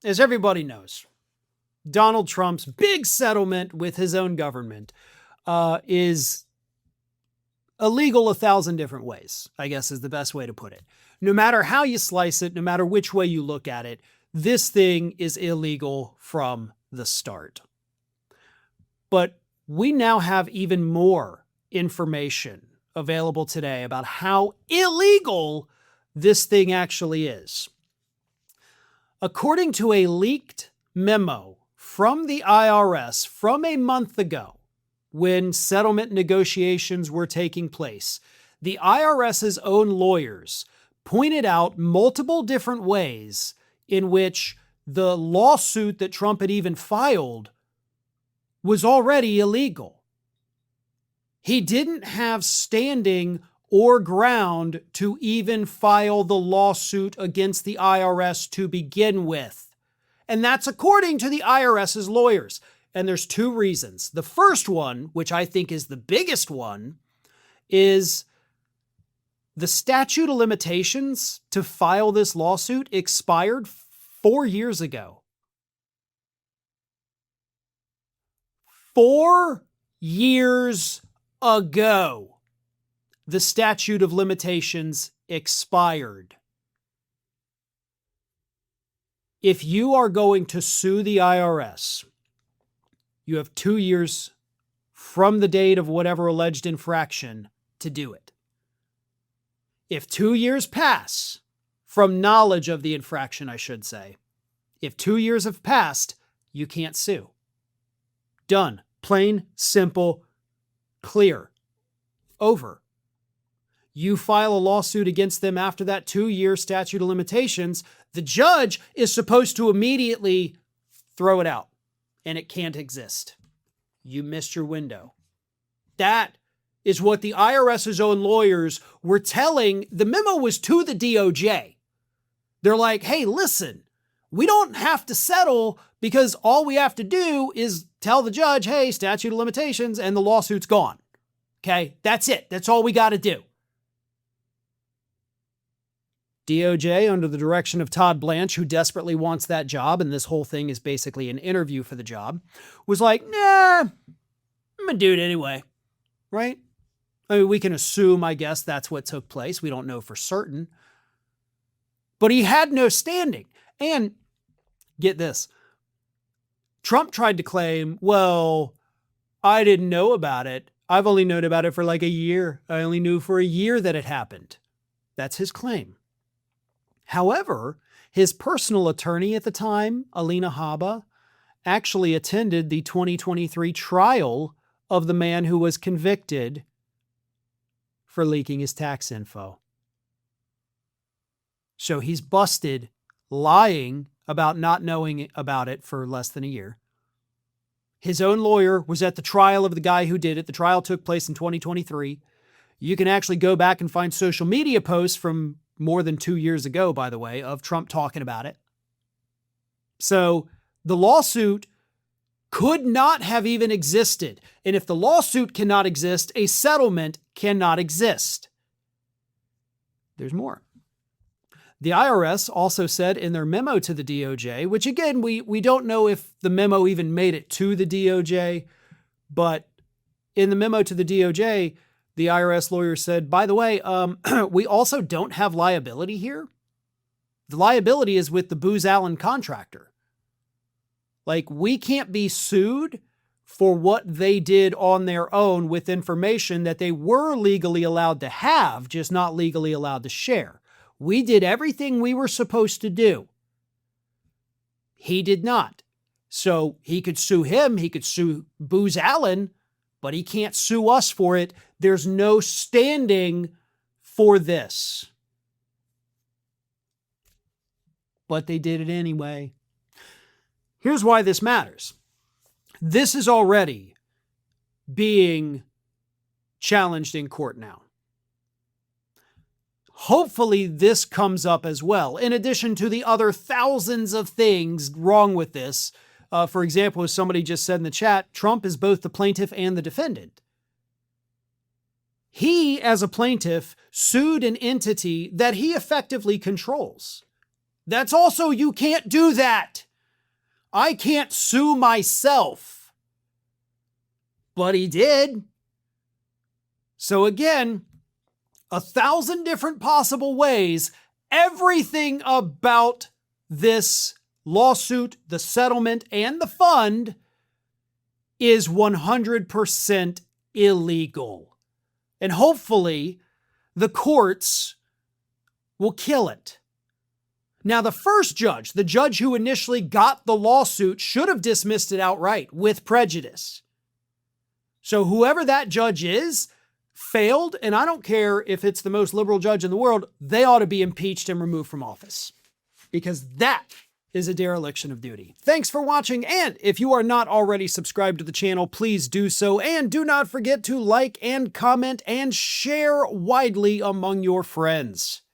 as everybody knows, Donald Trump's big settlement with his own government is illegal 1,000 different ways, I guess is the best way to put it. No matter how you slice it, no matter which way you look at it, this thing is illegal from the start. But we now have even more information available today about how illegal this thing actually is. According to a leaked memo from the IRS from a month ago, when settlement negotiations were taking place, the IRS's own lawyers pointed out multiple different ways in which the lawsuit that Trump had even filed was already illegal. He didn't have standing or ground to even file the lawsuit against the IRS to begin with. And that's according to the IRS's lawyers. And there's two reasons. The first one, which I think is the biggest one, is the statute of limitations to file this lawsuit expired 4 years ago. 4 years ago, the statute of limitations expired. If you are going to sue the IRS, you have 2 years from the date of whatever alleged infraction to do it. If 2 years pass from knowledge of the infraction, I should say, if 2 years have passed, you can't sue. Done. Plain, simple, clear. Over. You file a lawsuit against them after that 2-year statute of limitations, the judge is supposed to immediately throw it out, and it can't exist. You missed your window. That is what the IRS's own lawyers were telling. The memo was to the DOJ. They're like, hey, listen, we don't have to settle because all we have to do is tell the judge, hey, statute of limitations, and the lawsuit's gone. Okay, that's it. That's all we got to do. DOJ, under the direction of Todd Blanche, who desperately wants that job, and this whole thing is basically an interview for the job, was like, nah, I'm going to do it anyway, right? I mean, we can assume, I guess, that's what took place. We don't know for certain. But he had no standing. And get this, Trump tried to claim, well, I didn't know about it. I've only known about it for like a year. I only knew for a year that it happened. That's his claim. However, his personal attorney at the time, Alina Habba, actually attended the 2023 trial of the man who was convicted for leaking his tax info. So he's busted lying about not knowing about it for less than a year. His own lawyer was at the trial of the guy who did it. The trial took place in 2023. You can actually go back and find social media posts from more than 2 years ago, by the way, of Trump talking about it. So the lawsuit could not have even existed. And if the lawsuit cannot exist, a settlement cannot exist. There's more. The IRS also said in their memo to the DOJ, which again, we don't know if the memo even made it to the DOJ, but in the memo to the DOJ, the IRS lawyer said, by the way, we also don't have liability here. The liability is with the Booz Allen contractor. Like, we can't be sued for what they did on their own with information that they were legally allowed to have, just not legally allowed to share. We did everything we were supposed to do. He did not. So he could sue him, he could sue Booz Allen, but he can't sue us for it. There's no standing for this. But they did it anyway. Here's why this matters. This is already being challenged in court now. Hopefully this comes up as well, in addition to the other thousands of things wrong with this. For example, as somebody just said in the chat, Trump is both the plaintiff and the defendant. He, as a plaintiff, sued an entity that he effectively controls. That's also, you can't do that. I can't sue myself. But he did. So again, 1,000 different possible ways. Everything about this lawsuit, the settlement, and the fund is 100% illegal. And hopefully, the courts will kill it. Now, the first judge, the judge who initially got the lawsuit, should have dismissed it outright with prejudice. So whoever that judge is failed, and I don't care if it's the most liberal judge in the world, they ought to be impeached and removed from office, because that is a dereliction of duty. Thanks for watching, and if you are not already subscribed to the channel, please do so, and do not forget to like and comment and share widely among your friends.